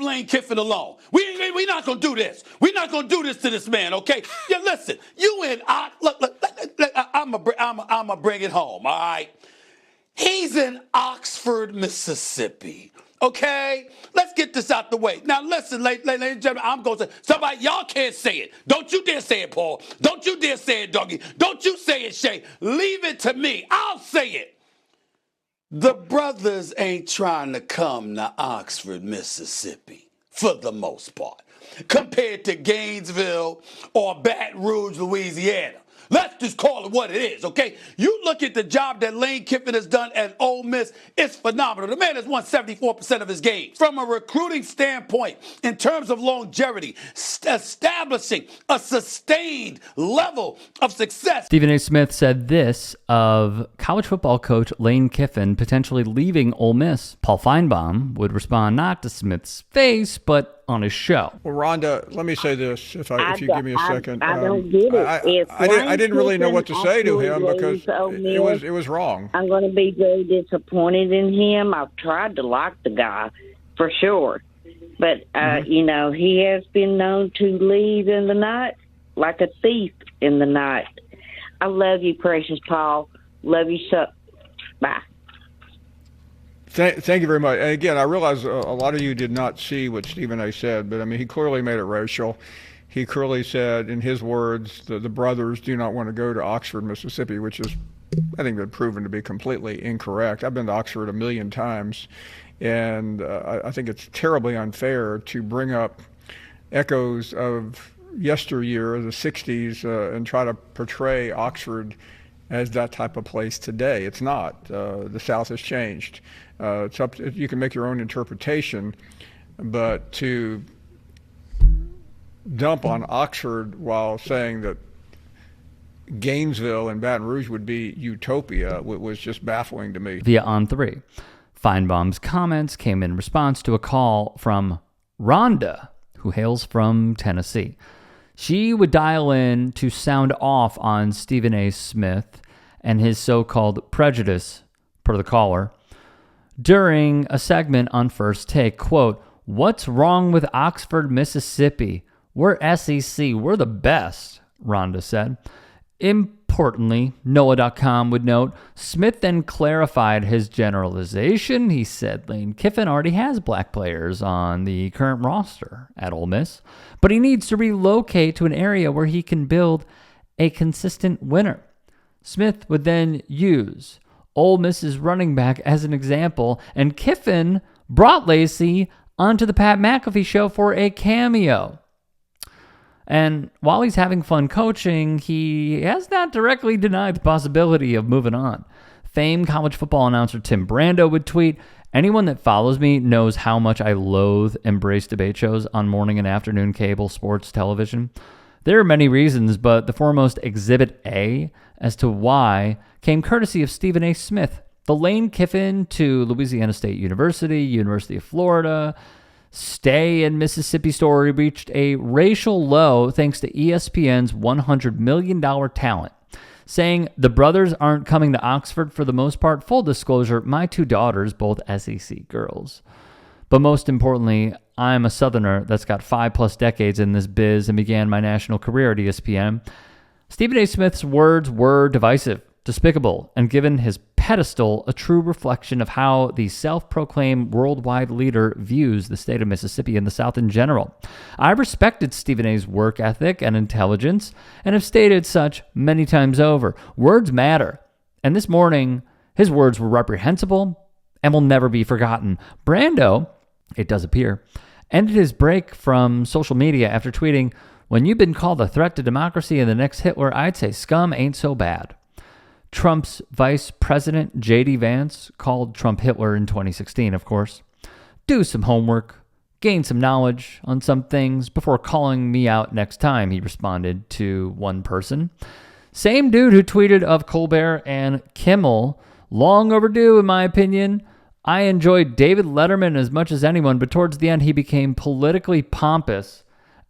leave Lane Kiffin alone. We not going to do this. We're not going to do this to this man, okay? Yeah, listen, you and look, I'm going to bring it home, all right? He's in Oxford, Mississippi. Okay? Let's get this out the way. Now, listen, ladies and gentlemen, I'm going to say, somebody, y'all can't say it. Don't you dare say it, Paul. Don't you dare say it, Dougie. Don't you say it, Shay. Leave it to me. I'll say it. The brothers ain't trying to come to Oxford, Mississippi, for the most part, compared to Gainesville or Baton Rouge, Louisiana. Let's just call it what it is, okay? You look at the job that Lane Kiffin has done at Ole Miss, it's phenomenal. The man has won 74% of his games. From a recruiting standpoint, in terms of longevity, establishing a sustained level of success. Stephen A. Smith said this of college football coach Lane Kiffin potentially leaving Ole Miss. Paul Finebaum would respond not to Smith's face, but on his show. Well, Rhonda, let me say this, if you give me a second. I don't get it. I didn't really know what to say to him because it was wrong. I'm going to be very disappointed in him. I've tried to like the guy, for sure. But, he has been known to leave in the night like a thief in the night. I love you, precious Paul. Love you so. Bye. Thank you very much. And again, I realize a lot of you did not see what Stephen A. said, but I mean, he clearly made it racial. He clearly said, in his words, the brothers do not want to go to Oxford, Mississippi, which is, I think, been proven to be completely incorrect. I've been to Oxford a million times, and I think it's terribly unfair to bring up echoes of yesteryear, the 60s, and try to portray Oxford as that type of place today. It's not. The South has changed. It's up to, you can make your own interpretation, but to dump on Oxford while saying that Gainesville and Baton Rouge would be utopia was just baffling to me. Via On3, Finebaum's comments came in response to a call from Rhonda, who hails from Tennessee. She would dial in to sound off on Stephen A. Smith and his so-called prejudice, per the caller, during a segment on First Take. Quote, "What's wrong with Oxford, Mississippi? We're SEC. We're the best," Rhonda said. Importantly, NOAA.com would note, Smith then clarified his generalization. He said Lane Kiffin already has black players on the current roster at Ole Miss, but he needs to relocate to an area where he can build a consistent winner. Smith would then use Ole Miss's running back as an example, and Kiffin brought Lacey onto the Pat McAfee show for a cameo. And while he's having fun coaching, he has not directly denied the possibility of moving on. Famed college football announcer Tim Brando would tweet, "Anyone that follows me knows how much I loathe embrace debate shows on morning and afternoon cable sports television. There are many reasons, but the foremost exhibit A as to why came courtesy of Stephen A. Smith. The Lane Kiffin to Louisiana State University, University of Florida, stay in Mississippi story reached a racial low thanks to ESPN's $100 million talent. Saying the brothers aren't coming to Oxford for the most part. Full disclosure, my two daughters, both SEC girls. But most importantly, I'm a Southerner that's got 5+ decades in this biz and began my national career at ESPN. Stephen A. Smith's words were divisive, despicable, and given his pedestal, a true reflection of how the self-proclaimed worldwide leader views the state of Mississippi and the South in general. I respected Stephen A.'s work ethic and intelligence and have stated such many times over. Words matter. And this morning, his words were reprehensible and will never be forgotten. Brando, it does appear, ended his break from social media after tweeting, "When you've been called a threat to democracy and the next Hitler, I'd say scum ain't so bad." Trump's vice president, J.D. Vance, called Trump Hitler in 2016, of course. "Do some homework, gain some knowledge on some things before calling me out next time," he responded to one person. Same dude who tweeted of Colbert and Kimmel, long overdue in my opinion. I enjoyed David Letterman as much as anyone, but towards the end he became politically pompous.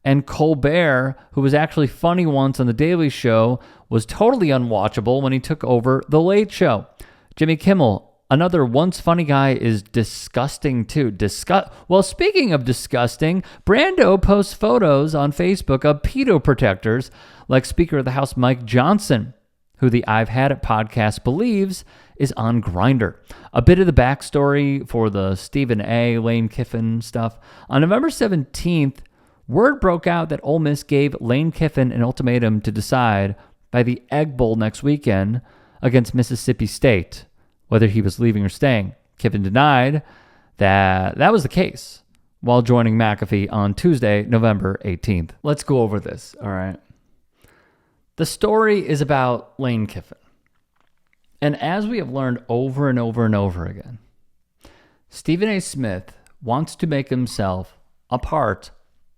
And Colbert, who was actually funny once on The Daily Show, was totally unwatchable when he took over The Late Show. Jimmy Kimmel, Another once funny guy is disgusting too. Well, speaking of disgusting, Brando posts photos on Facebook of pedo protectors like Speaker of the House Mike Johnson, who the I've Had It podcast believes is on Grindr. A bit of the backstory for the Stephen A. Lane Kiffin stuff. On November 17th, word broke out that Ole Miss gave Lane Kiffin an ultimatum to decide by the Egg Bowl next weekend against Mississippi State whether he was leaving or staying. Kiffin denied that that was the case while joining McAfee on Tuesday, November 18th. Let's go over this, all right? The story is about Lane Kiffin. And as we have learned over and over and over again, Stephen A. Smith wants to make himself a part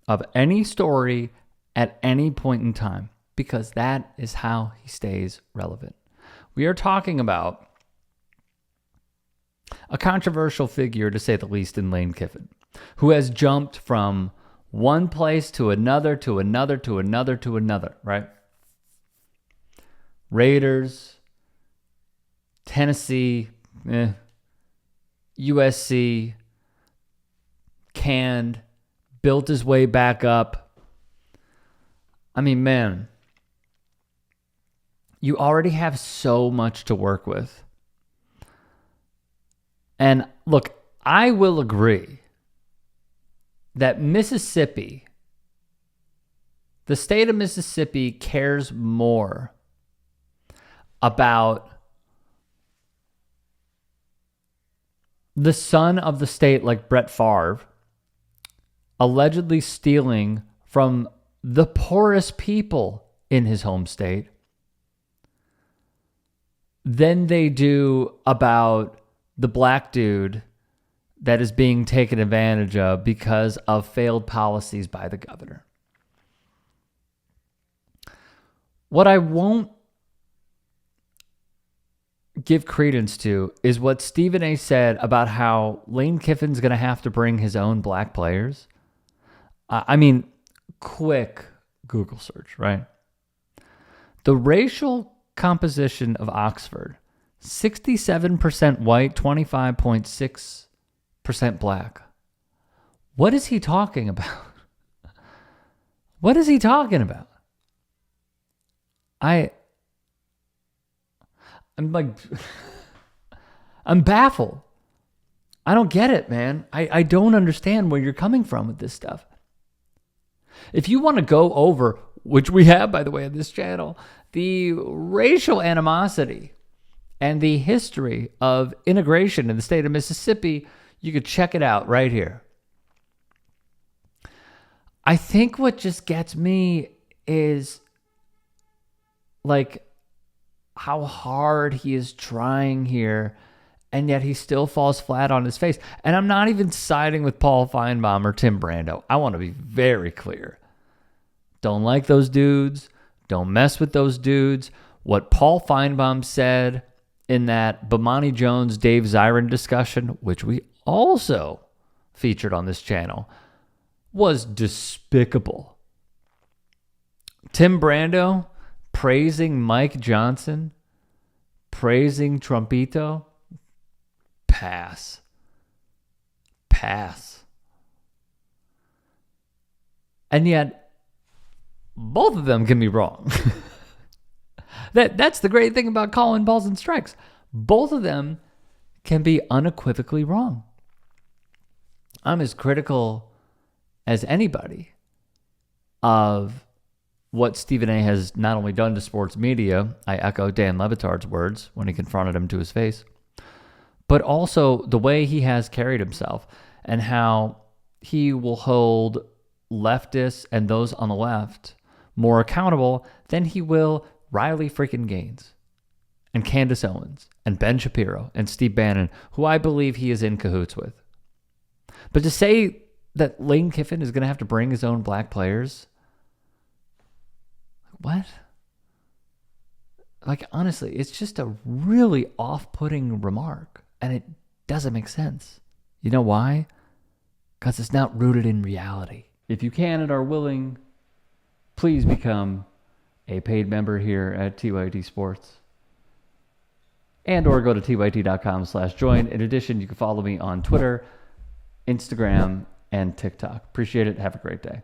of any story at any point in time because that is how he stays relevant. We are talking about a controversial figure, to say the least, in Lane Kiffin, who has jumped from one place to another, to another, to another, to another, right? Raiders, Tennessee, USC, canned, built his way back up. I mean, man, you already have so much to work with. And look, I will agree that Mississippi, the state of Mississippi, cares more about the son of the state, like Brett Favre, allegedly stealing from the poorest people in his home state than they do about the black dude that is being taken advantage of because of failed policies by the governor. What I won't give credence to is what Stephen A. said about how Lane Kiffin's going to have to bring his own black players. I mean, quick Google search, right? The racial composition of Oxford: 67% white, 25.6% black. What is he talking about? What is he talking about? I'm like, I'm baffled. I don't get it, man. I don't understand where you're coming from with this stuff. If you want to go over, which we have, by the way, on this channel, the racial animosity and the history of integration in the state of Mississippi, you could check it out right here. I think what just gets me is like how hard he is trying here, and yet he still falls flat on his face. And I'm not even siding with Paul Finebaum or Tim Brando. I want to be very clear. Don't like those dudes. Don't mess with those dudes. What Paul Finebaum said in that Bomani Jones, Dave Zirin discussion, which we also featured on this channel, was despicable. Tim Brando praising Mike Johnson, praising Trumpito, pass. And yet, both of them can be wrong. That's the great thing about calling balls and strikes. Both of them can be unequivocally wrong. I'm as critical as anybody of what Stephen A. has not only done to sports media, I echo Dan Le Batard's words when he confronted him to his face, but also the way he has carried himself and how he will hold leftists and those on the left more accountable than he will Riley freaking Gaines and Candace Owens and Ben Shapiro and Steve Bannon, who I believe he is in cahoots with. But to say that Lane Kiffin is going to have to bring his own black players, what? Like, honestly, it's just a really off-putting remark, and it doesn't make sense. You know why? Because it's not rooted in reality. If you can and are willing, please become a paid member here at TYT Sports. and or go to tyt.com/join. In addition, you can follow me on Twitter, Instagram, and TikTok. Appreciate it. Have a great day.